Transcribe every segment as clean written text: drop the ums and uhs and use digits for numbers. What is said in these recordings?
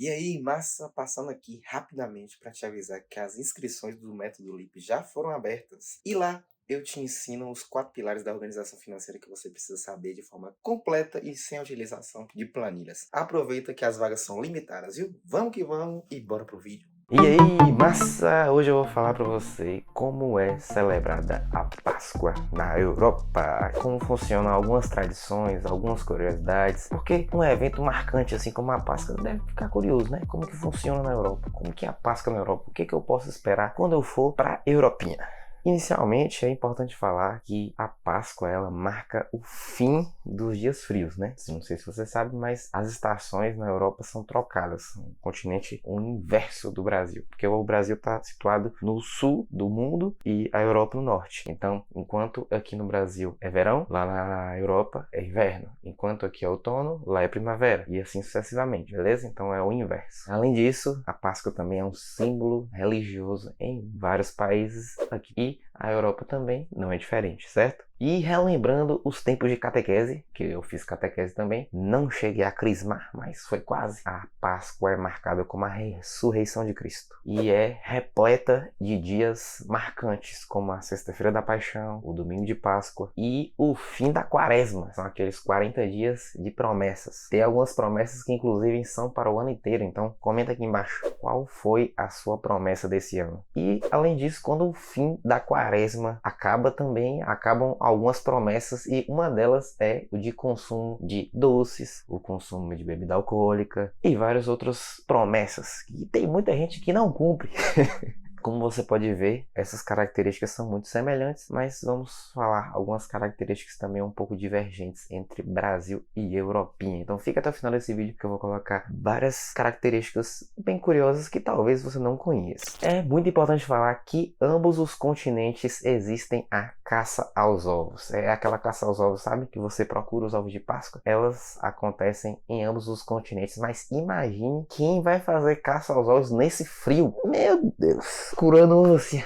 E aí, massa, passando aqui rapidamente para te avisar que as inscrições do Método LIP já foram abertas. E lá eu te ensino os 4 pilares da organização financeira que você precisa saber de forma completa e sem a utilização de planilhas. Aproveita que as vagas são limitadas, viu? Vamos que vamos e bora pro vídeo. E aí, massa! Hoje eu vou falar para você como é celebrada a Páscoa na Europa, como funcionam algumas tradições, algumas curiosidades, porque um evento marcante assim como a Páscoa deve ficar curioso, né? Como que funciona na Europa? Como que é a Páscoa na Europa? O que que eu posso esperar quando eu for para Europinha? Inicialmente, é importante falar que a Páscoa ela marca o fim dos dias frios, né? Não sei se você sabe, mas as estações na Europa são trocadas. O continente o inverso do Brasil, porque o Brasil está situado no sul do mundo e a Europa no norte. Então, enquanto aqui no Brasil é verão, lá na Europa é inverno. Enquanto aqui é outono, lá é primavera. E assim sucessivamente, beleza? Então é o inverso. Além disso, a Páscoa também é um símbolo religioso em vários países aqui. E a Europa também não é diferente, certo? E relembrando os tempos de catequese, que eu fiz catequese também, não cheguei a crismar, mas foi quase. A Páscoa é marcada como a ressurreição de Cristo e é repleta de dias marcantes, como a Sexta-feira da Paixão, o Domingo de Páscoa e o fim da Quaresma. São aqueles 40 dias de promessas. Tem algumas promessas que inclusive são para o ano inteiro, então comenta aqui embaixo qual foi a sua promessa desse ano. E além disso, quando o fim da Quaresma acaba também, acabam algumas promessas e uma delas é o de consumo de doces, o consumo de bebida alcoólica e várias outras promessas que tem muita gente que não cumpre. Como você pode ver, essas características são muito semelhantes, mas vamos falar algumas características também um pouco divergentes entre Brasil e Europinha. Então fica até o final desse vídeo que eu vou colocar várias características bem curiosas que talvez você não conheça. É muito importante falar que ambos os continentes existem a caça aos ovos. É aquela caça aos ovos, sabe? Que você procura os ovos de Páscoa. Elas acontecem em ambos os continentes, mas imagine quem vai fazer caça aos ovos nesse frio. Meu Deus! Curando-se.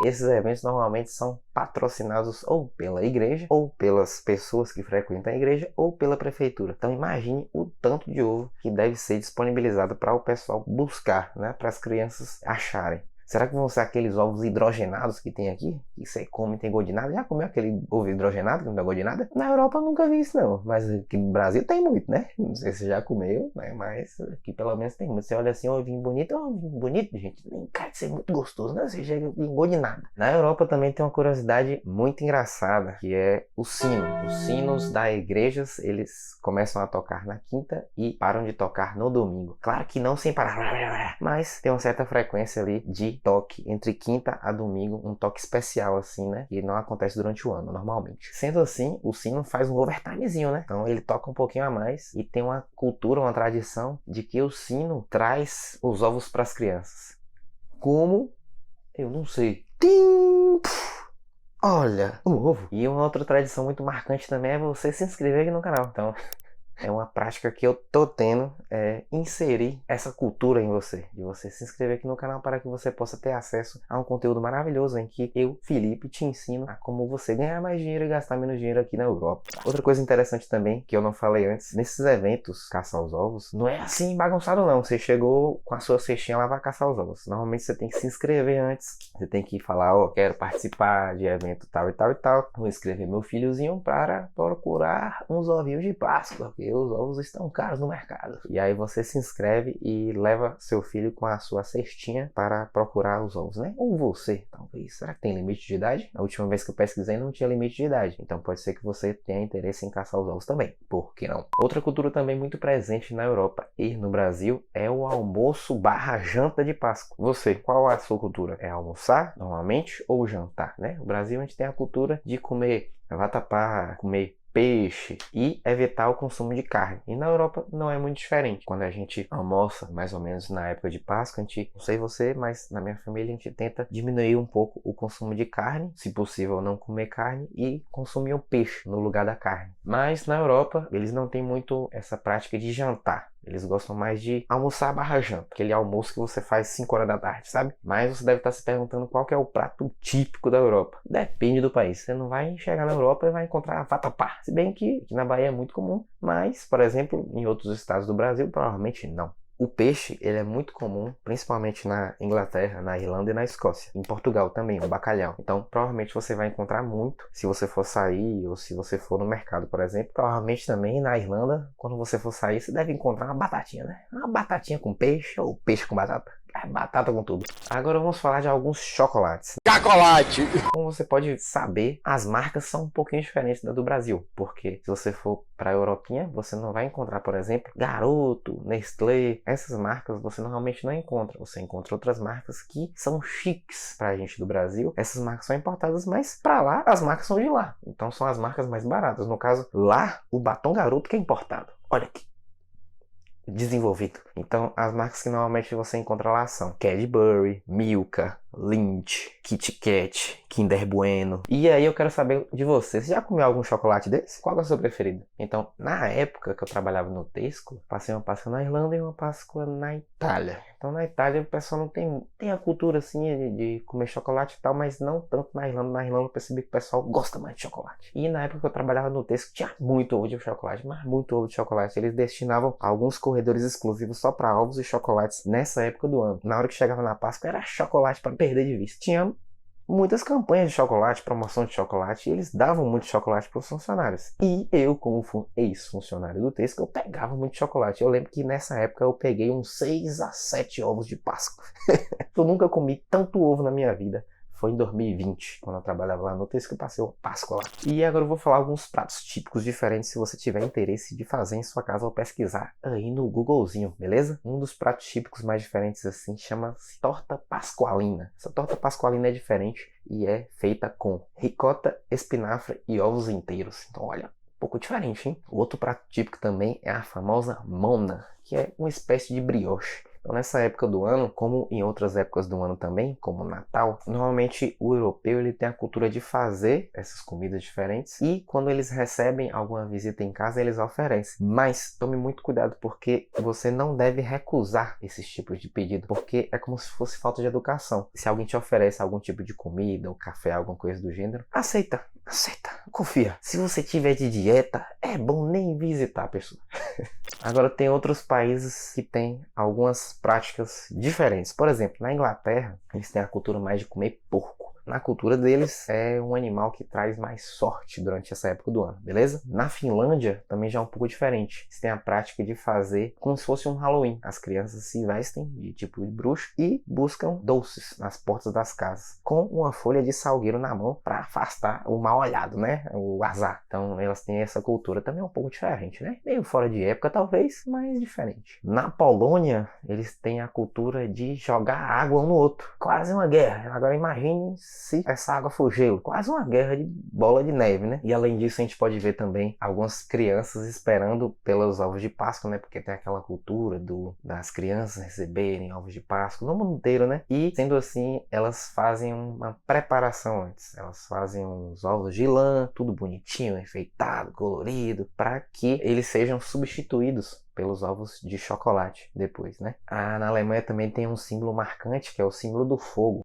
Esses eventos normalmente são patrocinados ou pela igreja, ou pelas pessoas que frequentam a igreja, ou pela prefeitura. Então imagine o tanto de ovo que deve ser disponibilizado para o pessoal buscar, né, para as crianças acharem. Será que vão ser aqueles ovos hidrogenados que tem aqui? Que você come e tem gosto de nada? Já comeu aquele ovo hidrogenado que não tem gosto de nada? Na Europa eu nunca vi isso não, mas aqui no Brasil tem muito, né? Não sei se você já comeu, né? Mas aqui pelo menos tem muito. Você olha assim, ovinho bonito, gente. Nem cara de ser muito gostoso, né? Você chega e tem gosto de nada. Na Europa também tem uma curiosidade muito engraçada, que é o sino. Os sinos das igrejas, eles começam a tocar na quinta e param de tocar no domingo. Claro que não sem parar, mas tem uma certa frequência ali de toque entre quinta a domingo, um toque especial assim, né? Que não acontece durante o ano, normalmente. Sendo assim, o sino faz um overtimezinho, né? Então ele toca um pouquinho a mais e tem uma cultura, uma tradição de que o sino traz os ovos para as crianças. Como? Eu não sei. Tim! Olha, um ovo. E uma outra tradição muito marcante também é você se inscrever aqui no canal. Então, é uma prática que eu tô tendo, inserir essa cultura em você, de você se inscrever aqui no canal para que você possa ter acesso a um conteúdo maravilhoso em que eu, Felipe, te ensino a como você ganhar mais dinheiro e gastar menos dinheiro aqui na Europa. Outra coisa interessante também, que eu não falei antes, nesses eventos caça aos ovos, não é assim bagunçado não, você chegou com a sua cestinha lá para caçar os ovos. Normalmente você tem que se inscrever antes, você tem que falar, ó, quero participar de evento tal e tal e tal, vou inscrever meu filhozinho para procurar uns ovinhos de Páscoa, porque os ovos estão caros no mercado. E aí você se inscreve e leva seu filho com a sua cestinha para procurar os ovos, né? Ou você, talvez. Será que tem limite de idade? A última vez que eu pesquisei não tinha limite de idade. Então pode ser que você tenha interesse em caçar os ovos também. Por que não? Outra cultura também muito presente na Europa e no Brasil é o almoço barra janta de Páscoa. Você, qual é a sua cultura? É almoçar, normalmente, ou jantar, né? No Brasil a gente tem a cultura de comer vatapá, comer peixe e evitar o consumo de carne. E na Europa não é muito diferente. Quando a gente almoça, mais ou menos na época de Páscoa, a gente, não sei você, mas na minha família a gente tenta diminuir um pouco o consumo de carne, se possível não comer carne e consumir o peixe no lugar da carne. Mas na Europa eles não têm muito essa prática de jantar. Eles gostam mais de almoçar barra janta, aquele almoço que você faz 5 horas da tarde, sabe? Mas você deve estar se perguntando qual que é o prato típico da Europa. Depende do país. Você não vai chegar na Europa e vai encontrar vatapá. Se bem que aqui na Bahia é muito comum, mas, por exemplo, em outros estados do Brasil, provavelmente não. O peixe, ele é muito comum, principalmente na Inglaterra, na Irlanda e na Escócia. Em Portugal também, o bacalhau. Então, provavelmente você vai encontrar muito se você for sair ou se você for no mercado, por exemplo. Provavelmente também na Irlanda, quando você for sair, você deve encontrar uma batatinha, né? Uma batatinha com peixe ou peixe com batata. Batata com tudo. Agora vamos falar de alguns chocolates. Chocolate! Como você pode saber, as marcas são um pouquinho diferentes da do Brasil. Porque se você for para a Europinha, você não vai encontrar, por exemplo, Garoto, Nestlé. Essas marcas você normalmente não encontra. Você encontra outras marcas que são chiques para a gente do Brasil. Essas marcas são importadas, mas para lá, as marcas são de lá. Então são as marcas mais baratas. No caso, lá, o batom Garoto que é importado. Olha aqui. Desenvolvido. Então, as marcas que normalmente você encontra lá são Cadbury, Milka, Lindt, Kit Kat, Kinder Bueno. E aí eu quero saber de você. Você já comeu algum chocolate desse? Qual é o seu preferido? Então, na época que eu trabalhava no Tesco, passei uma Páscoa na Irlanda e uma Páscoa na Itália. Então, na Itália o pessoal não tem a cultura assim de comer chocolate e tal, mas não tanto na Irlanda. Na Irlanda eu percebi que o pessoal gosta mais de chocolate. E na época que eu trabalhava no Tesco, tinha muito ovo de chocolate, mas muito ovo de chocolate. Eles destinavam alguns corredores exclusivos só para ovos e chocolates nessa época do ano. Na hora que chegava na Páscoa era chocolate para perder de vista. Tinha muitas campanhas de chocolate, promoção de chocolate, e eles davam muito chocolate para os funcionários. E eu, como ex-funcionário do Tesco, eu pegava muito chocolate. Eu lembro que nessa época eu peguei uns 6 a 7 ovos de Páscoa. Eu nunca comi tanto ovo na minha vida. Foi em 2020, quando eu trabalhava lá no Tesco, que eu passei o Páscoa lá. E agora eu vou falar alguns pratos típicos diferentes, se você tiver interesse de fazer em sua casa ou pesquisar aí no Googlezinho, beleza? Um dos pratos típicos mais diferentes assim chama-se torta pascualina. Essa torta pascualina é diferente e é feita com ricota, espinafre e ovos inteiros. Então olha, um pouco diferente, hein? O outro prato típico também é a famosa mona, que é uma espécie de brioche. Então, nessa época do ano, como em outras épocas do ano também, como o Natal, normalmente o europeu ele tem a cultura de fazer essas comidas diferentes e quando eles recebem alguma visita em casa, eles oferecem. Mas tome muito cuidado porque você não deve recusar esses tipos de pedido, porque é como se fosse falta de educação. Se alguém te oferece algum tipo de comida ou café, alguma coisa do gênero, aceita, confia. Se você tiver de dieta, é bom nem visitar a pessoa. Agora tem outros países que têm algumas práticas diferentes. Por exemplo, na Inglaterra, eles têm a cultura mais de comer porco. Na cultura deles, é um animal que traz mais sorte durante essa época do ano, beleza? Na Finlândia, também já é um pouco diferente. Eles têm a prática de fazer como se fosse um Halloween. As crianças se vestem de tipo de bruxo e buscam doces nas portas das casas, com uma folha de salgueiro na mão para afastar o mal olhado, né? O azar. Então, elas têm essa cultura também um pouco diferente, né? Meio fora de época, talvez, mas diferente. Na Polônia, eles têm a cultura de jogar água um no outro. Quase uma guerra. Agora imagine se essa água for gelo. Quase uma guerra de bola de neve, né? E além disso, a gente pode ver também algumas crianças esperando pelos ovos de Páscoa, né? Porque tem aquela cultura das crianças receberem ovos de Páscoa no mundo inteiro, né? E, sendo assim, elas fazem uma preparação antes. Elas fazem uns ovos de lã, tudo bonitinho, enfeitado, colorido, para que eles sejam substituídos pelos ovos de chocolate depois, né? Na Alemanha também tem um símbolo marcante, que é o símbolo do fogo.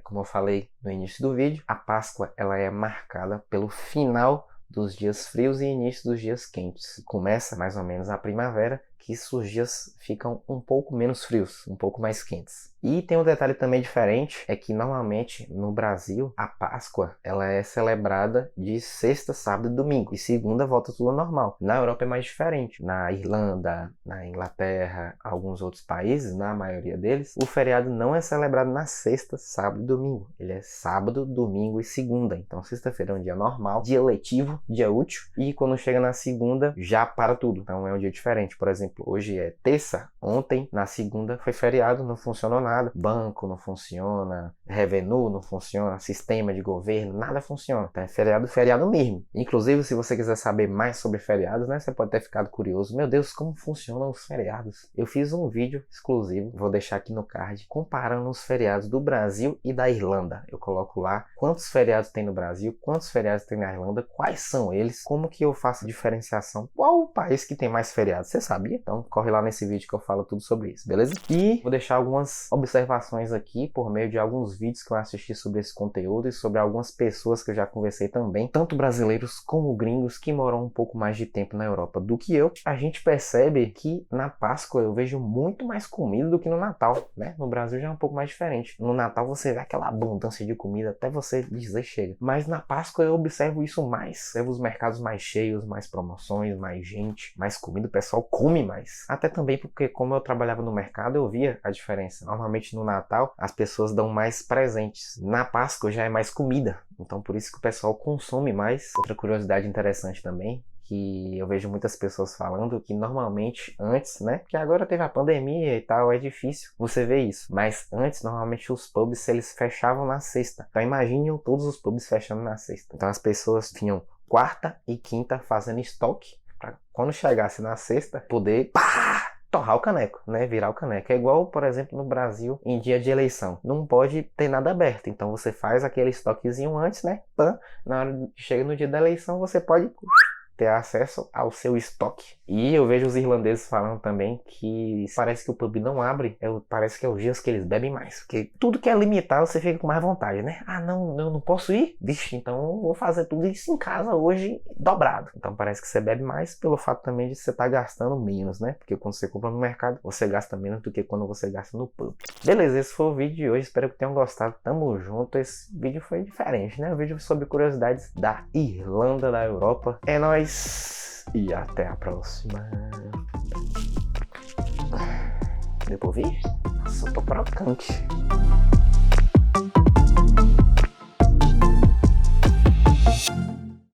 Como eu falei no início do vídeo, a Páscoa ela é marcada pelo final dos dias frios e início dos dias quentes. Começa mais ou menos a primavera, que os dias ficam um pouco menos frios, um pouco mais quentes. E tem um detalhe também diferente, é que normalmente no Brasil a Páscoa ela é celebrada de sexta, sábado e domingo, e segunda volta tudo ao normal. Na Europa é mais diferente. Na Irlanda, na Inglaterra, alguns outros países, na maioria deles, o feriado não é celebrado na sexta, sábado e domingo. Ele é sábado, domingo e segunda. Então sexta-feira é um dia normal, dia letivo, dia útil, e quando chega na segunda já para tudo. Então é um dia diferente. Por exemplo, hoje é terça, ontem na segunda foi feriado, não funcionou nada. nada. Banco não funciona, revenue não funciona, sistema de governo, nada funciona. Então é feriado, feriado mesmo. Inclusive, se você quiser saber mais sobre feriados, né, você pode ter ficado curioso. Meu Deus, como funcionam os feriados? Eu fiz um vídeo exclusivo, vou deixar aqui no card, comparando os feriados do Brasil e da Irlanda. Eu coloco lá quantos feriados tem no Brasil, quantos feriados tem na Irlanda, quais são eles, como que eu faço a diferenciação, qual o país que tem mais feriados, você sabia? Então corre lá nesse vídeo que eu falo tudo sobre isso, beleza? E vou deixar algumas observações aqui por meio de alguns vídeos que eu assisti sobre esse conteúdo e sobre algumas pessoas que eu já conversei também, tanto brasileiros como gringos que moram um pouco mais de tempo na Europa do que eu. A gente percebe que na Páscoa eu vejo muito mais comida do que no Natal, né? No Brasil já é um pouco mais diferente. No Natal você vê aquela abundância de comida até você dizer chega. Mas na Páscoa eu observo isso mais. Observo os mercados mais cheios, mais promoções, mais gente, mais comida, o pessoal come mais. Até também porque como eu trabalhava no mercado eu via a diferença. Normalmente no Natal as pessoas dão mais presentes. Na Páscoa já é mais comida. Então por isso que o pessoal consome mais. Outra curiosidade interessante também, que eu vejo muitas pessoas falando que normalmente antes, né, que agora teve a pandemia e tal, é difícil você ver isso, mas antes normalmente os pubs eles fechavam na sexta. Então imaginem todos os pubs fechando na sexta. Então as pessoas tinham quarta e quinta fazendo estoque para quando chegasse na sexta poder torrar o caneco, né? Virar o caneco. É igual, por exemplo, no Brasil, em dia de eleição. Não pode ter nada aberto. Então você faz aquele estoquezinho antes, né? Na hora que chega no dia da eleição, você pode ter acesso ao seu estoque. E eu vejo os irlandeses falando também que parece que o pub não abre, parece que é os dias que eles bebem mais. Porque tudo que é limitado você fica com mais vontade, né? Ah, não, eu não posso ir? Vixe, então eu vou fazer tudo isso em casa hoje dobrado. Então parece que você bebe mais pelo fato também de você estar gastando menos, né? Porque quando você compra no mercado, você gasta menos do que quando você gasta no pub. Beleza, esse foi o vídeo de hoje. Espero que tenham gostado. Tamo junto. Esse vídeo foi diferente, né? Um vídeo sobre curiosidades da Irlanda, da Europa. É nóis! E até a próxima. Deu pra ouvir? Nossa, eu tô crocante.